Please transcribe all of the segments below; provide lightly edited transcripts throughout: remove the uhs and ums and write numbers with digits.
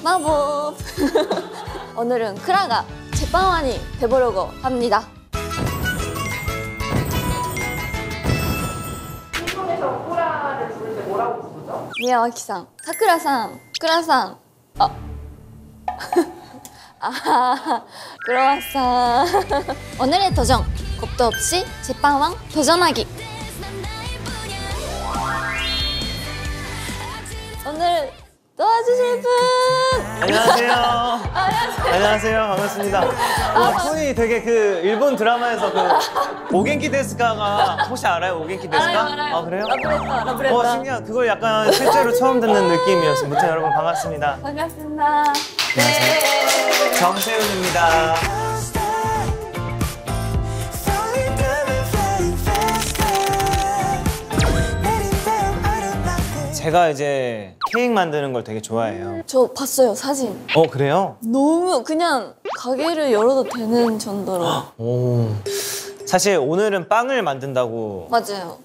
마법. 오늘은 크라가 제빵왕이 돼보려고 합니다. 일본에서 꾸라를 부를 때 뭐라고 부르죠? 미야와키-상, 사쿠라-상, 쿠라-상. 크로와상. 오늘의 도전, 겁도 없이 제빵왕 도전하기. 오늘 도와주실 분! 안녕하세요. 안녕하세요. 반갑습니다. 톤이 되게 그 일본 드라마에서 그 오겐키 데스카가 혹시 알아요? 오겐키 데스카? 알아요. 아 그래요? 라브레터. 신기한. 그걸 약간 실제로 처음 듣는 느낌이었어요. 무튼 여러분 반갑습니다. 반갑습니다. 네. 정세훈입니다. 제가 이제 케이크 만드는 걸 되게 좋아해요. 저 봤어요, 사진. 그래요? 너무 그냥 가게를 열어도 되는 정도로. 오. 사실 오늘은 빵을 만든다고 맞아요.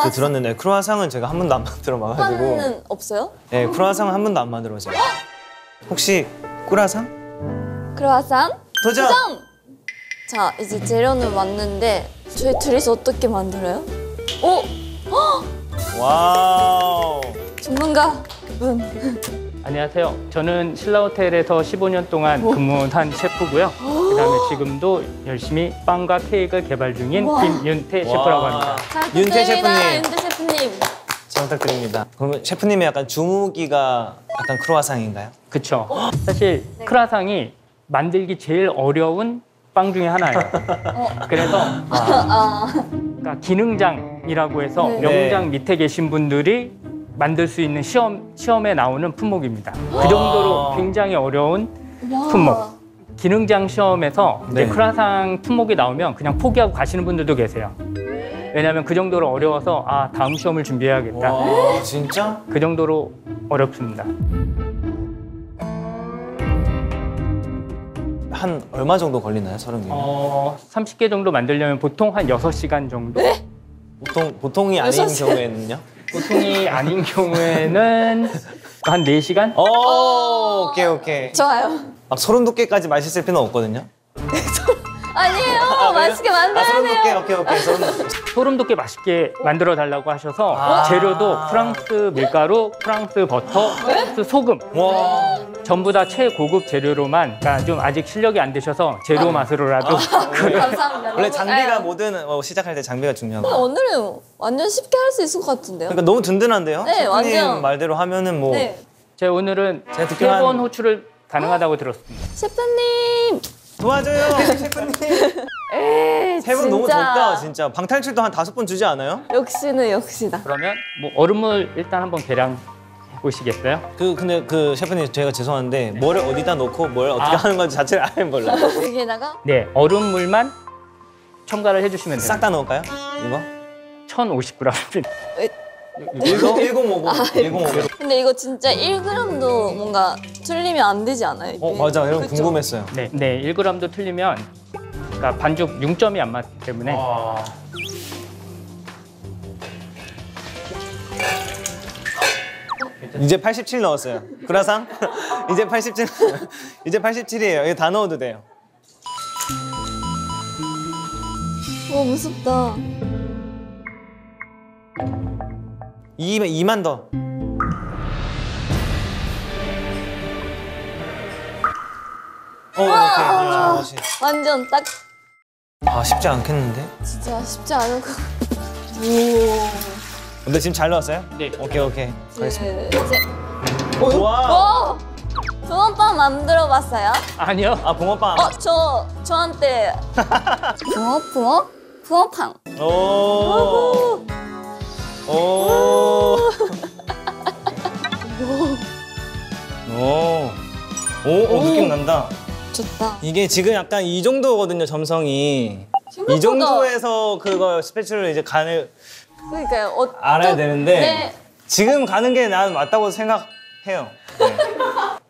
그 들었는데 크로와상은 제가 한 번도 안 만들어 봐가지고. 빵은 없어요? 네, 크로와상은 한 번도 안 만들어봤어요. 혹시 꾸라상? 크로와상 도전! 자, 이제 재료는 왔는데 저희 둘이서 어떻게 만들어요? 오! 와우. 전문가 분. 안녕하세요. 저는 신라호텔에서 15년 동안 근무한 셰프고요. 그다음에 지금도 열심히 빵과 케이크를 개발 중인 김윤태 셰프라고 합니다. 잘 윤태 부탁드립니다, 셰프님. 윤태 셰프님. 잘 부탁드립니다. 그러면 셰프님의 약간 주무기가 약간 크로와상인가요? 그쵸. 사실 크라상이 만들기 제일 어려운 빵 중에 하나예요. 그래서 그러니까 기능장이라고 해서 네. 명장 밑에 계신 분들이 만들 수 있는 시험에 나오는 품목입니다. 그 정도로 굉장히 어려운 품목. 기능장 시험에서 이제 네. 크라상 품목이 나오면 그냥 포기하고 가시는 분들도 계세요. 왜냐하면 그 정도로 어려워서 다음 시험을 준비해야겠다. 와, 진짜? 그 정도로 어렵습니다. 한 얼마 정도 걸리나요, 30개? 30개 정도 만들려면 보통 한 6시간 정도? 보통이 아닌 경우에는요? 보통이 아닌 경우에는 한 4시간? 오케이. 좋아요. 막 소름 돋게까지 맛있을 필요는 없거든요. 아니에요. 맛있게 만들어야 소름 돼요. 돋게, 오케이. 소름 돋게. 소름 돋게 맛있게 만들어 달라고 하셔서 재료도 프랑스 밀가루, 프랑스 버터, 프랑스 소금 와. 전부 다 최고급 재료로만, 그러니까 좀 아직 실력이 안 되셔서 재료 맛으로라도 감사합니다. 원래 너무- 장비가 예. 뭐든 시작할 때 장비가 중요하고. 오늘은 완전 쉽게 할 수 있을 것 같은데요? 그러니까 너무 든든한데요? 네, 셰프님 완전. 말대로 하면은 뭐. 네. 제가 오늘은 제가 듣기로는 3번 호출을 가능하다고 들었습니다. 셰프님. 도와줘요, 셰프님. 에이, 세 분 진짜. 너무 적다, 진짜. 방탈출도 한 5번 주지 않아요? 역시는 역시다. 그러면 뭐 얼음을 일단 한번 계량 보시겠어요? 근데 셰프님 제가 죄송한데 뭐를 어디다 놓고 뭘 어떻게 하는 건지 자체를 아예 몰라요. 여기에다가 네, 얼음물만 첨가를 해주시면 돼요. 싹 다 넣을까요? 이거? 1,050g입니다. 1050. 1050. 근데 이거 진짜 1g도 뭔가 틀리면 안 되지 않아요? 이게? 맞아. 여러분 그쵸? 궁금했어요. 네, 1g도 틀리면 그러니까 반죽 0점이 안 맞기 때문에 이제 87 넣었어요. 구라상? 이제 87. 이제 87이에요. 이거 다 넣어도 돼요. 와, 무섭다. 2만 더. 오케이. 완전 딱 쉽지 않겠는데? 진짜 쉽지 않은 거. 오. 근데 지금 잘 넣었어요? 네. 오케이. 가겠습니다. 둘, 셋. 와. 오! 붕어빵 만들어 봤어요? 아니요. 붕어빵. 저한테 붕어빵. 오. 느낌 난다. 좋다. 이게 지금 약간 이 정도거든요, 점성이. 생각보다. 이 정도에서 그거 스패츌을 이제 간을 그러니까요. 알아야 되는데 네. 지금 가는 게 난 맞다고 생각해요. 네.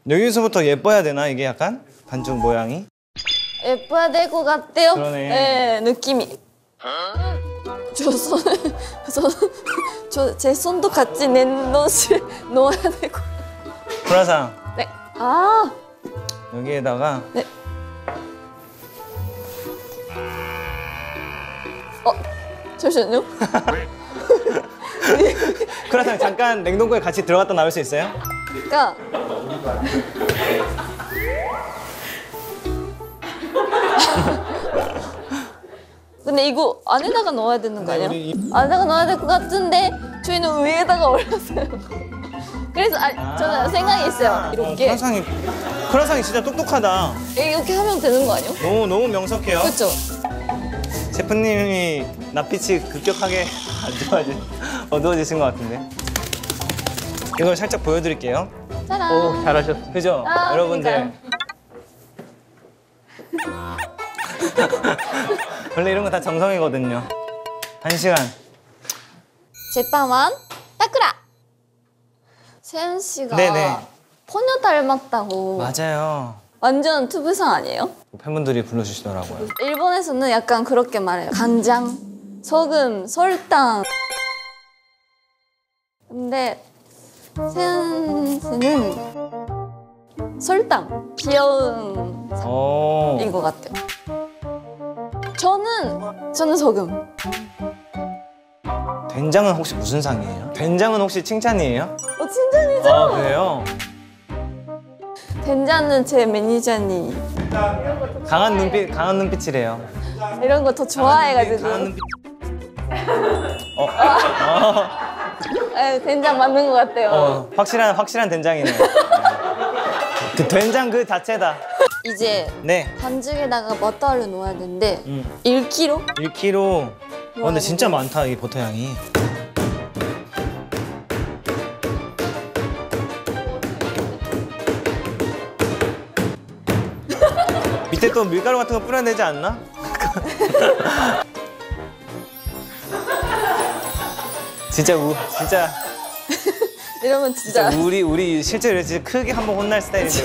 여기서부터 예뻐야 되나, 이게 약간? 반죽 모양이? 예뻐야 될 것 같아요. 그러네. 네, 느낌이. 제 손도 같이 넣어야 되고. 구라상. 네. 아, 여기에다가 네. 잠시만요. 크라상 잠깐 냉동고에 같이 들어갔다 나올 수 있어요? 그러니까 근데 이거 안에다가 넣어야 되는 거 아니에요? 안에다가 넣어야 될 것 같은데 저희는 위에다가 올렸어요. 그래서 저는 생각이 있어요. 이렇게 크라상이 진짜 똑똑하다. 이렇게 하면 되는 거 아니에요? 너무 명석해요. 그렇죠? 셰프님이 낯빛이 급격하게 어두워지신 것 같은데. 이걸 살짝 보여드릴게요. 짜란. 오, 잘하셨습니다. 그죠? 아, 여러분들. 원래 이런 거 다 정성이거든요. 1시간. 제빵왕 타쿠라. 세연 씨가 네네. 포녀 닮았다고. 맞아요. 완전 투부상 아니에요? 팬분들이 불러주시더라고요. 일본에서는 약간 그렇게 말해요. 간장, 소금, 설탕. 근데 세연 씨는 설탕, 귀여운 오. 인 것 같아요. 저는 소금. 된장은 혹시 무슨 상이에요? 된장은 혹시 칭찬이에요? 칭찬이죠? 아, 그래요? 된장은 제 매니저님. 강한 눈빛이래요. 이런 거 더 좋아해가지고. 강한 눈빛. 된장 맞는 것 같아요. 확실한 된장이네. 그 된장 그 자체다. 이제 네. 반죽에다가 버터를 넣어야 되는데 1kg? 1kg. 근데 진짜 많다, 이 버터 향이. 밑에 또 밀가루 같은 거 뿌려야 되지 않나? 진짜 이러면 진짜 우리 실제로 진짜 크게 한번 혼날 스타일인데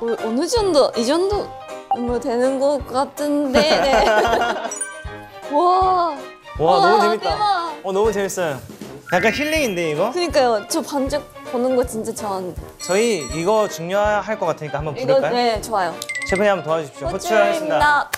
우리. 어느 정도 이 정도 뭐 되는 것 같은데. 네. 와 너무 재밌다. 대박. 너무 재밌어요. 약간 힐링인데 이거? 그러니까요. 저 반죽 보는 거 진짜 좋아하는데. 저희 이거 중요할 것 같으니까 한번 이거 부를까요? 네 좋아요. 셰프님 한번 도와주십시오. 호출하겠습니다.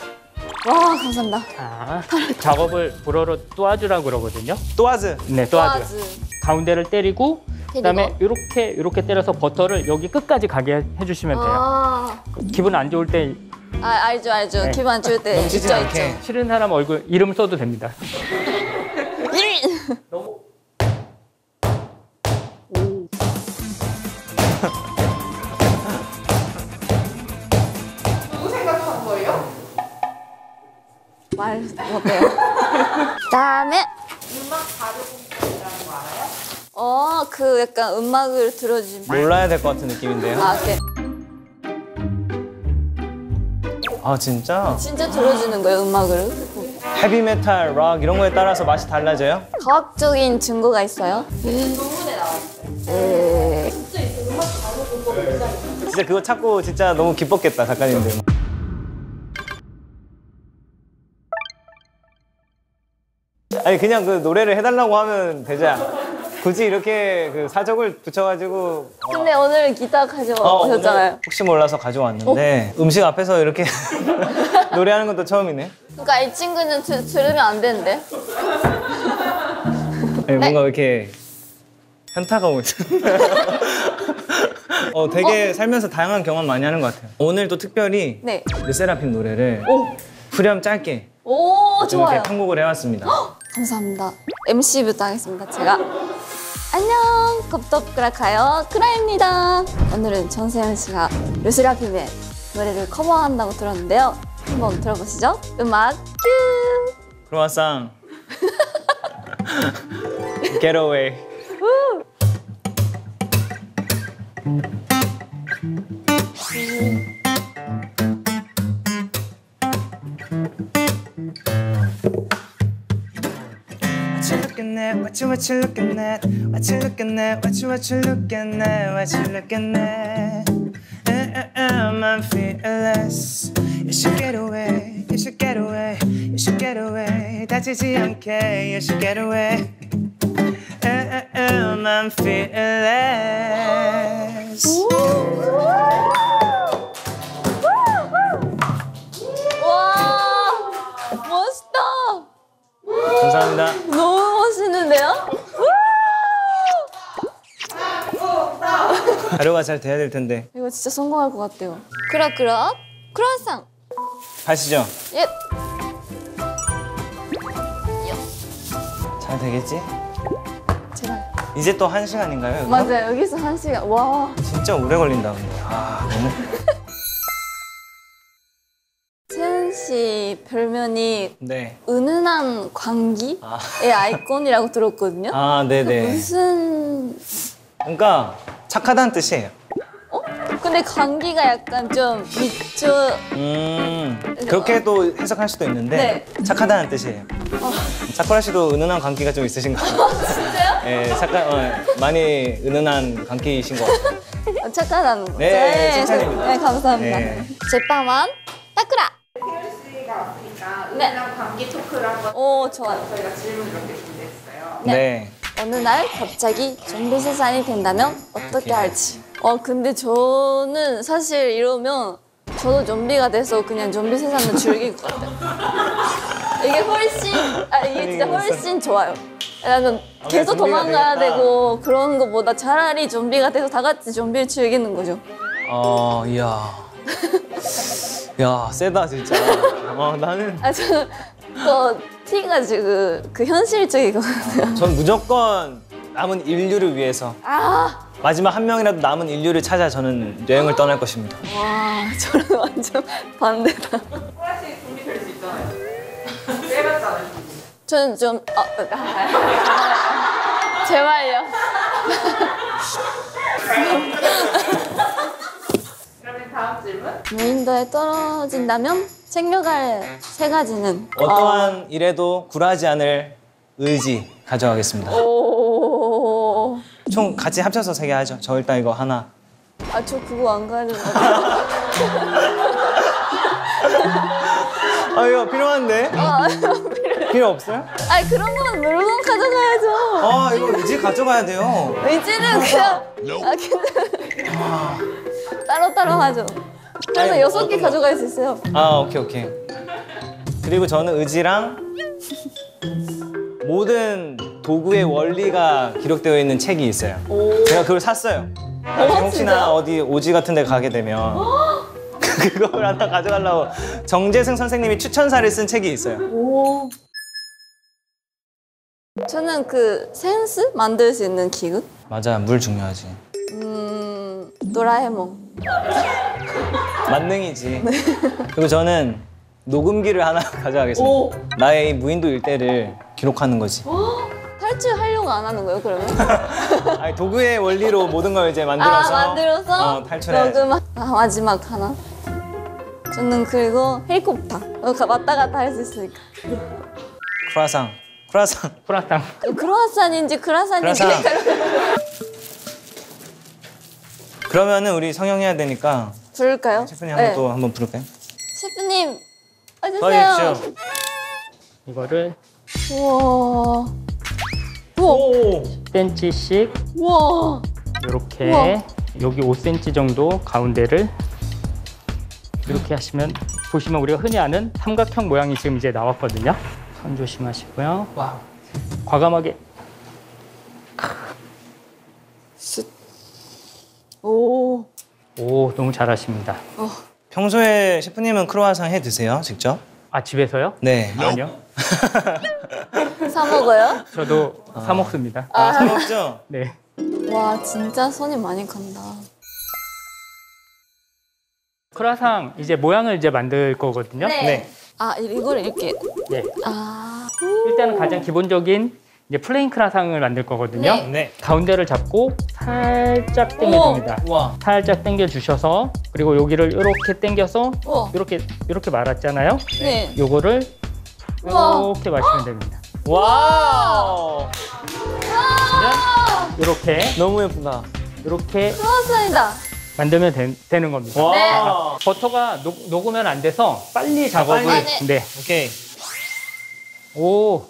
와 감사합니다. 자, 작업을 불어로 또아주라고 그러거든요. 또아즈. 네, 또아주. 가운데를 때리고 그다음에 이렇게 때려서 버터를 여기 끝까지 가게 해주시면 돼요. 기분 안 좋을 때 알죠. 네. 기분 안 좋을 때 넘치지 있죠. 않게. 싫은 사람 얼굴 이름 써도 됩니다. 누구 생각한 거예요? 말 못해요. 다음에 음악 다루고 거 알아요? 그 약간 음악을 들어주면 몰라야 될 것 같은 느낌인데요. 네. 아 진짜? 진짜 들어주는 거예요 음악을. 헤비메탈, 락 이런 거에 따라서 맛이 달라져요? 과학적인 증거가 있어요? 논문에 나왔어요. 네. 진짜 그거 찾고 진짜 너무 기뻤겠다 작가님들. 아니 그냥 그 노래를 해달라고 하면 되지 않아? 굳이 이렇게 그 사적을 붙여가지고 근데 오늘 기타 가져오셨잖아요. 오늘 혹시 몰라서 가져왔는데 음식 앞에서 이렇게 노래하는 것도 처음이네. 그러니까 이 친구는 들으면 안 되는데. 아니, 뭔가 이렇게 현타가 오죠. 되게 살면서 다양한 경험 많이 하는 것 같아요. 오늘 또 특별히 네. 르세라핌 노래를 오. 후렴 짧게 오 좀 좋아요. 이렇게 편곡을 해왔습니다. 감사합니다. MC부터 하겠습니다. 제가. 안녕, 컵톱그라카요 크라입니다. 오늘은 전세현 씨가 르세라핌의 노래를 커버한다고 들었는데요. 한번 들어보시죠. 음악 큐. 크로아상. Get away. What you looking at? What you looking at? What you looking at? What you looking at? I'm fearless. You should get away. You should get away. You should get away. 다치지 않게. You should get away. I'm fearless. 감사합니다. 너무 멋있는데요? 가루가 잘 돼야 될 텐데. 이거 진짜 성공할 것 같아요. 크로아상. 가시죠. 예. 잘 되겠지? 제발. 이제 또 1시간인가요? 여기서? 맞아요. 여기서 1시간. 와. 진짜 오래 걸린다 근데. 아 너무. 채은 씨 별명이 네. 은은한 광기의 아이콘이라고 들었거든요. 아 네네. 무슨 그러니까 착하다는 뜻이에요. 근데 광기가 약간 좀 미쳐. 그렇게도 해석할 수도 있는데 착하다는 뜻이에요. 사쿠라 씨도 은은한 광기가 좀 있으신가 봐요. 진짜요? 네, 많이 은은한 광기이신 것 같아요. 착하다는 거죠. 네, 칭찬입니다. 네, 감사합니다. 네. 제빵만 타쿠라. 태율 씨가 왔으니까 은은한 관계 토크를 한번 오, 좋아요. 저희가 질문 몇 개 준비했어요. 네. 어느 날 갑자기 좀비 세상이 된다면 어떻게 할지. 근데 저는 사실 이러면 저도 좀비가 돼서 그냥 좀비 세상을 즐길 것 같아요. 이게 진짜 훨씬 좋아요. 나는 계속 좀비가 도망가야 되겠다. 되고 그런 것보다 차라리 좀비가 돼서 다 같이 좀비를 즐기는 거죠. 이야. 야, 세다 진짜. 나는 저는 또 티가 지금 그 현실적이거든요. 전 무조건 남은 인류를 위해서 마지막 한 명이라도 남은 인류를 찾아 저는 여행을 떠날 것입니다. 와, 저는 완전 반대다. 호라 씨 준비될 수 있잖아요. 빼봤잖아요. 저는 좀 제발요. 그러면 다음 질문. 무인도에 떨어진다면 챙겨갈 3가지는 어떠한 일에도 굴하지 않을 의지 가져가겠습니다. 오. 총 같이 합쳐서 3개 하죠. 저 일단 이거 하나. 저 그거 안 가야 되는 것 같아요. 이거 필요한데? 필요 없어요? 그런 건 물건 가져가야죠. 이거 의지 가져가야 돼요. 의지는 그냥 괜찮아요. 따로따로 하죠. 그래서 6개 가져갈 수 있어요. 오케이. 그리고 저는 의지랑 모든 도구의 원리가 기록되어 있는 책이 있어요. 제가 그걸 샀어요. 나중에 혹시나 진짜요? 어디 오지 같은 데 가게 되면 그걸 하나 가져가려고 정재승 선생님이 추천사를 쓴 책이 있어요. 오. 저는 그 센스 만들 수 있는 기구? 맞아, 물 중요하지. 도라에몽. 만능이지. 그리고 저는 녹음기를 하나 가져가겠습니다. 나의 이 무인도 일대를 기록하는 거지. 탈출하려고 안 하는 거예요, 그러면? 아니, 도구의 원리로 모든 걸 이제 만들어서 만들어서? 탈출해야지. 녹음 마지막 하나. 저는 그리고 헬리콥터. 왔다 갔다 할 수 있으니까. 크라상. 프라탕. 크로아상인지 크라상인지 크라상. 헷갈려요. 그러면은 우리 성형해야 되니까 부를까요? 셰프님 한번 부를까요? 셰프님, 와주세요. 도와주십시오. 이거를 우와. 우와. 10cm씩 우와. 이렇게 우와. 여기 5cm 정도 가운데를 이렇게 하시면 보시면 우리가 흔히 아는 삼각형 모양이 지금 이제 나왔거든요. 손 조심하시고요. 와, 과감하게. 오. 오, 너무 잘하십니다. 평소에 셰프님은 크로와상 해 드세요, 직접? 집에서요? 네. 아니요. 사 먹어요? 저도 사 먹습니다. 사 먹죠? 네. 와, 진짜 손이 많이 간다. 크라상 이제 모양을 이제 만들 거거든요. 네. 이걸 이렇게. 네. 일단은 가장 기본적인 이제 플레인 크라상을 만들 거거든요. 네. 네. 가운데를 잡고 살짝 당겨줍니다. 우와. 살짝 당겨 주셔서 그리고 여기를 이렇게 당겨서 우와. 이렇게 말았잖아요. 네. 요거를 우와. 이렇게 마시면 됩니다. 와우. 이렇게 너무 예쁘다. 이렇게 크로아상이다. 만들면 되는 겁니다. 와. 네. 버터가 녹으면 안 돼서 빨리 작업을. 빨리. 네. 네. 오케이. 오.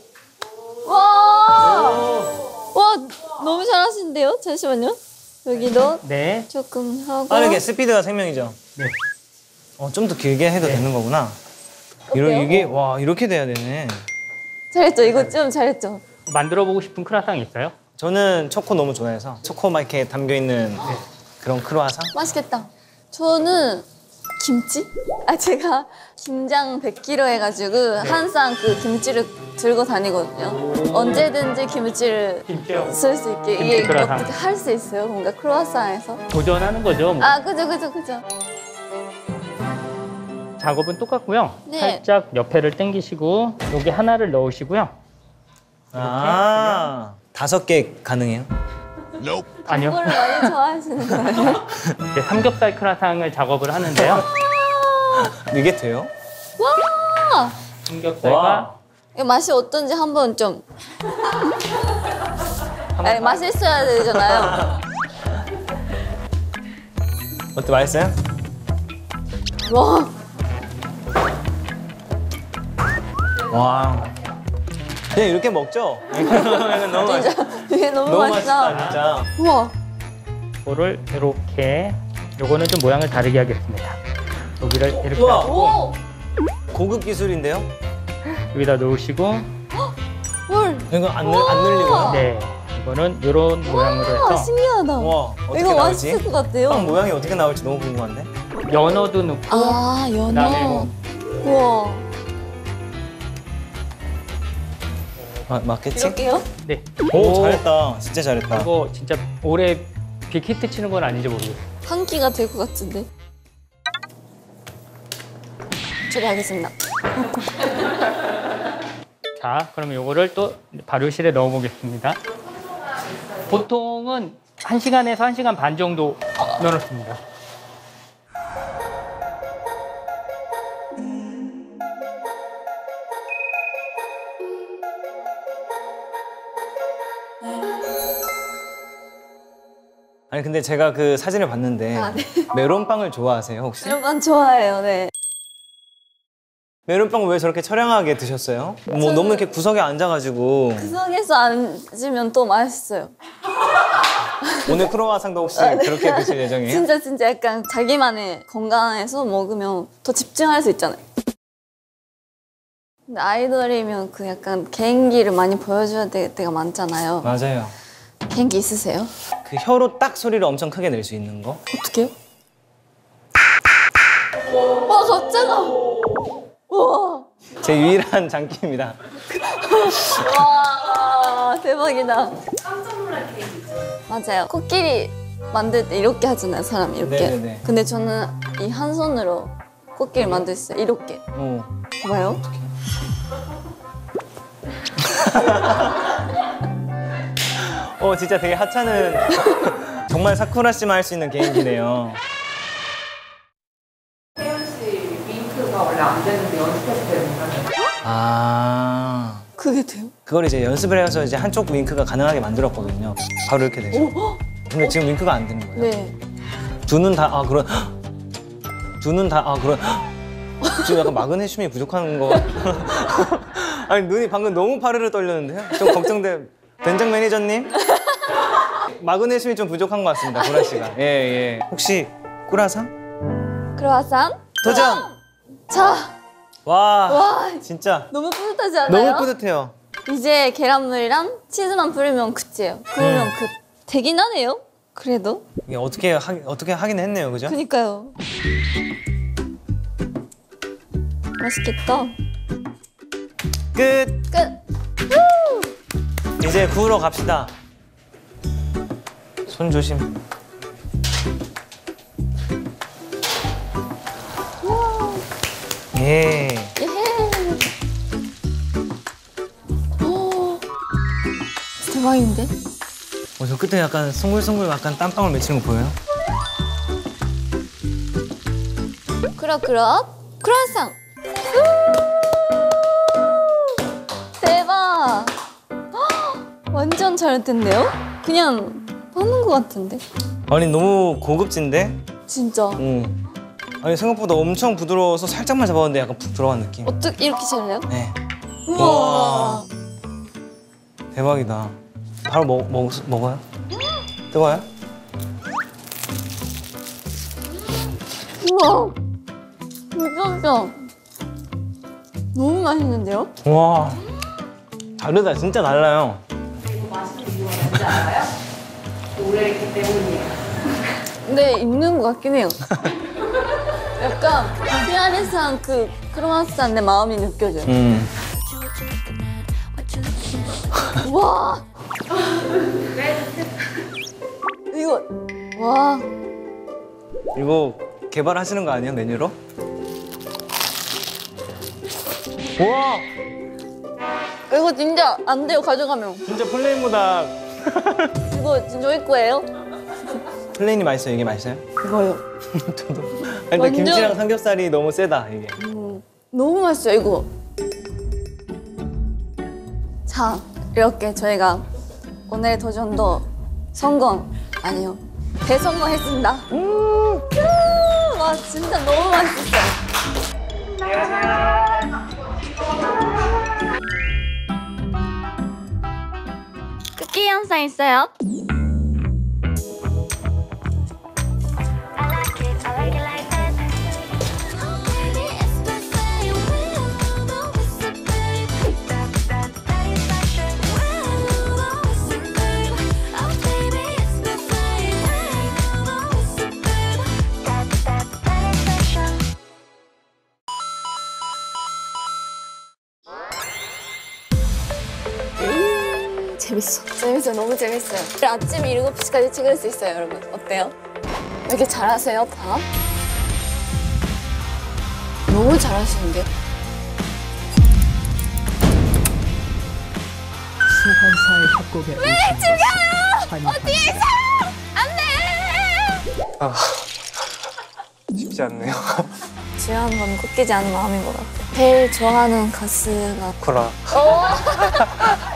와. 와, 너무 잘하시는데요? 잠시만요. 여기도 네. 조금 하고. 빠르게 스피드가 생명이죠. 네. 좀 더 길게 해도 되는 거구나. 어때요? 이게 와 이렇게 돼야 되네. 잘했죠. 이거 좀 잘했죠. 만들어 보고 싶은 크라상 있어요? 저는 초코 너무 좋아해서 초코 막 이렇게 담겨 있는 그런 크루아상. 맛있겠다. 저는 김치? 제가 김장 100kg 해가지고 항상 그 김치를 들고 다니거든요. 언제든지 김치를 김치요? 쓸 수 있게. 김치 이게 크루아상. 어떻게 할 수 있어요? 뭔가 크루아상에서? 도전하는 거죠. 뭐. 그죠. 작업은 똑같고요. 네. 살짝 옆에를 당기시고 여기 하나를 넣으시고요. 아, 5개 가능해요? 아니요. 이걸 많이 좋아하시는 거예요? 이제 삼겹살 크라상을 작업을 하는데요. 이게 돼요? 와! 삼겹살과 와. 이거 맛이 어떤지 한번 좀. 맛이 있어야 되잖아요. 어때, 맛있어요? 와, 와. 그냥 이렇게 먹죠? 이건 너무 맛있 이게 너무 너무 맛있다. 맛있다, 진짜. 우와, 이거를 이렇게 요거는 좀 모양을 다르게 하겠습니다. 여기를 이렇게 우와. 하고 오, 고급 기술인데요? 여기다 놓으시고 헐. 이거 안 늘리고요? 네 이거는 이런 모양으로 와, 해서 신기하다. 와, 어떻게 이거 나올지? 맛있을 것 같아요. 빵 모양이 어떻게 나올지 너무 궁금한데? 연어도 넣고 그다음에 연어. 뭐 우와, 맞겠지? 이렇게요? 네 오, 잘했다. 진짜 잘했다. 이거 진짜 올해 빅히트 치는 건 아닌지 모르겠어요. 한 끼가 될 것 같은데. 처리하겠습니다. 자 그러면 요거를 또 발효실에 넣어 보겠습니다. 보통은 1시간에서 1시간 반 정도 넣어놓습니다. 아니 근데 제가 그 사진을 봤는데 네. 메론빵을 좋아하세요 혹시? 여러분 좋아해요, 네. 메론빵을 왜 저렇게 처량하게 드셨어요? 뭐 너무 이렇게 구석에 앉아가지고 구석에서 앉으면 또 맛있어요. 오늘 크로와상도 혹시 그렇게 드실 예정이에요? 진짜 약간 자기만의 건강에서 먹으면 더 집중할 수 있잖아요. 근데 아이돌이면 그 약간 개인기를 많이 보여줘야 될 때가 많잖아요. 맞아요. 개인기 있으세요? 그 혀로 딱 소리를 엄청 크게 낼 수 있는 거? 어떡해요? 와, 갑자기! 와, 제 유일한 장기입니다. 와, 대박이다. 깜짝 놀랄 케이크 있죠? 맞아요. 코끼리 만들 때 이렇게 하잖아요, 사람 이렇게. 네네네. 근데 저는 이 한 손으로 코끼리 만들 수 있어요, 이렇게. 봐봐요. 진짜 되게 하찮은 정말 사쿠라 씨만 할 수 있는 개인기네요. 혜연 씨 윙크가 원래 안 되는데 연습했을 때 된다면? 아, 그게 돼요? 그걸 이제 연습을 해서 이제 한쪽 윙크가 가능하게 만들었거든요. 바로 이렇게 되죠. 근데 지금 윙크가 안 되는 거예요. 네. 두 눈 다 두 눈 다 지금 약간 마그네슘이 부족한 거. 아니 눈이 방금 너무 파르르 떨렸는데요? 좀 걱정돼. 된장 매니저님? 마그네슘이 좀 부족한 것 같습니다, 구라 씨가. 예. 혹시 꾸라상? 크로와상 도전! 자, 와, 진짜 너무 뿌듯하지 않아요? 너무 뿌듯해요. 이제 계란물이랑 치즈만 뿌리면 끝이에요. 그러면 끝. 되긴 하네요. 그래도. 이게 어떻게 하긴 했네요, 그죠? 그니까요. 맛있겠다. 끝! 끝. 이제 구우러 갑시다. 손 조심. 예. 예. 오, 대박인데? 저 끝에 약간 송글송글 약간 땀방울 맺히는 거 보여요? 크로아상. 대박. 헉, 완전 잘 됐네요? 그냥 하는 것 같은데? 아니 너무 고급진데? 진짜. 응. 아니 생각보다 엄청 부드러워서 살짝만 잡았는데 약간 푹 들어간 느낌. 어떻게 이렇게 잘해요? 네. 우와. 대박이다. 바로 먹어요? 뜨거워요? 우와. 진짜 너무 맛있는데요? 와. 다르다, 진짜 달라요. 이거 맛있는 이유가 뭔지 알아요? 노래이기 때문이에요. 근데 있는 것 같긴 해요. 약간 피아니스한 그 크로마스한 내 마음이 느껴져요. 와. 이거 와. 이거 개발하시는 거 아니에요, 메뉴로? 우와! 이거 진짜 안 돼요, 가져가면. 진짜 플레인보다 이거 진짜 저희 거예요? 플레인이 맛있어요, 이게 맛있어요? 이거요. 저도. 근데 완전- 김치랑 삼겹살이 너무 세다, 이게. 너무 맛있어요, 이거. 자, 이렇게 저희가 오늘의 도전도 성공, 아니요, 대성공했습니다. 와, 진짜 너무 맛있었어요. 쿠키 영상 있어요? 재밌어요. 너무 재밌어요. 아침 7시까지 찍을 수 있어요, 여러분. 어때요? 왜 이렇게 잘하세요, 다? 너무 잘하시는데? 소환사의 협곡에 왜 죽여요! 어디에서! 안 돼! 쉽지 않네요. 중요한 건 꺾이지 않은 마음인 것 같아요. 제일 좋아하는 가수가 코라. 오!